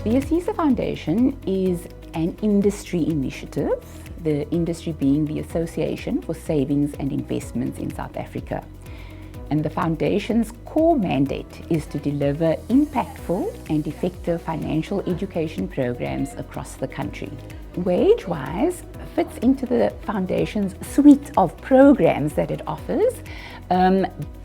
The ASISA Foundation is an industry initiative, the industry being the Association for Savings and Investments in South Africa. And the Foundation's core mandate is to deliver impactful and effective financial education programs across the country. Wagewise fits into the Foundation's suite of programs that it offers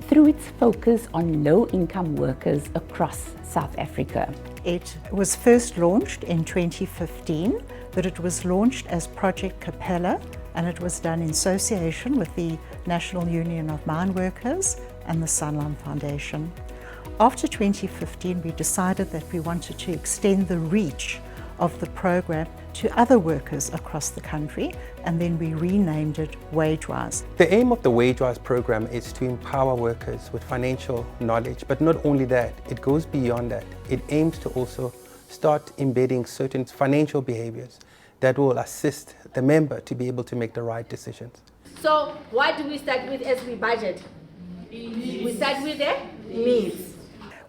through its focus on low-income workers across South Africa. It was first launched in 2015, but it was launched as Project Capella, and it was done in association with the National Union of Mine Workers and the Sanlam Foundation. After 2015, we decided that we wanted to extend the reach of the program to other workers across the country, and then we renamed it Wagewise. The aim of the Wagewise program is to empower workers with financial knowledge, but not only that, it goes beyond that. It aims to also start embedding certain financial behaviours that will assist the member to be able to make the right decisions. So what do we start with as we budget? We start with the needs.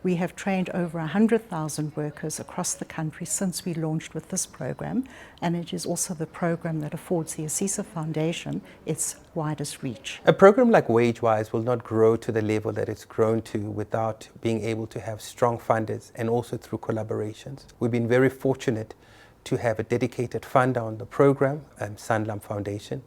We have trained over 100,000 workers across the country since we launched with this program, and it is also the program that affords the ASISA Foundation its widest reach. A program like Wagewise will not grow to the level that it's grown to without being able to have strong funders and also through collaborations. We've been very fortunate to have a dedicated funder on the program, Sanlam Foundation.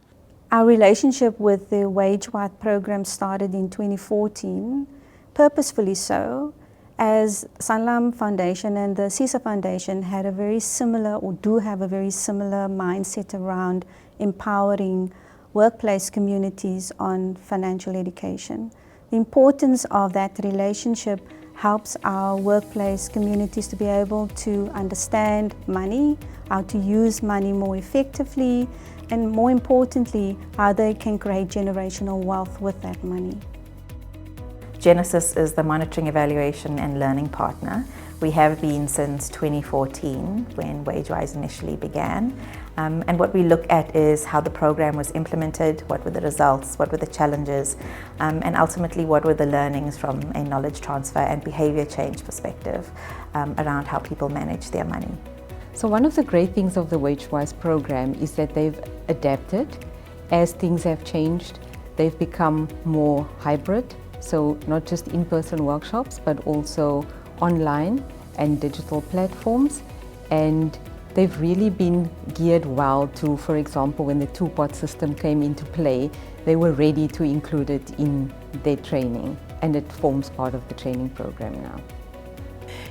Our relationship with the Wagewise program started in 2014, purposefully so, as Sanlam Foundation and the ASISA Foundation had a very similar, or do have a very similar mindset around empowering workplace communities on financial education. The importance of that relationship helps our workplace communities to be able to understand money, how to use money more effectively, and more importantly, how they can create generational wealth with that money. Genesis is the monitoring, evaluation and learning partner. We have been since 2014 when Wagewise initially began. And what we look at is how the program was implemented, what were the results, what were the challenges, and ultimately what were the learnings from a knowledge transfer and behaviour change perspective around how people manage their money. So one of the great things of the Wagewise program is that they've adapted as things have changed. They've become more hybrid. So not just in-person workshops, but also online and digital platforms. And they've really been geared well to, for example, when the two-pot system came into play, they were ready to include it in their training, and it forms part of the training program now.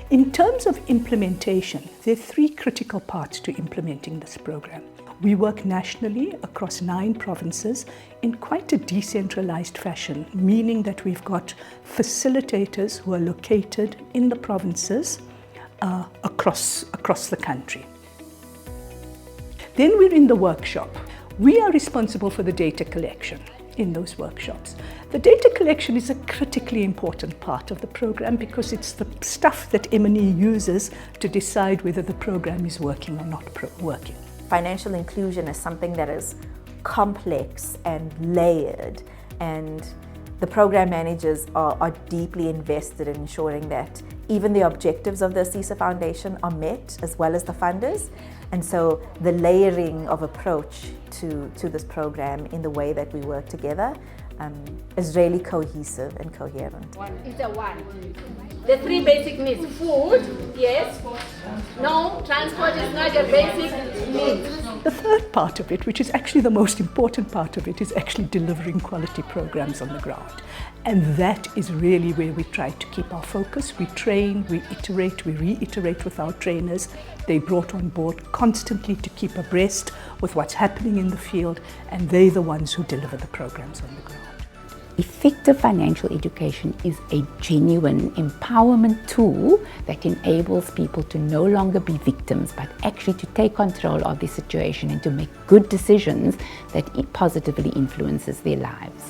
In terms of implementation, there are three critical parts to implementing this program. We work nationally across 9 provinces in quite a decentralized fashion, meaning that we've got facilitators who are located in the provinces across the country. Then we're in the workshop. We are responsible for the data collection in those workshops. The data collection is a critically important part of the program because it's the stuff that M&E uses to decide whether the program is working or not working. Financial inclusion is something that is complex and layered, and the program managers are deeply invested in ensuring that even the objectives of the ASISA Foundation are met, as well as the funders. And so the layering of approach to this program in the way that we work together is really cohesive and coherent. It's a one. The 3 basic needs: food, yes. No, transport is not a basic need. The third part of it, which is actually the most important part of it, is actually delivering quality programs on the ground. And that is really where we try to keep our focus. We train, we iterate, we reiterate with our trainers. They're brought on board constantly to keep abreast with what's happening in the field, and they're the ones who deliver the programs on the ground. Effective financial education is a genuine empowerment tool that enables people to no longer be victims, but actually to take control of their situation and to make good decisions that positively influences their lives.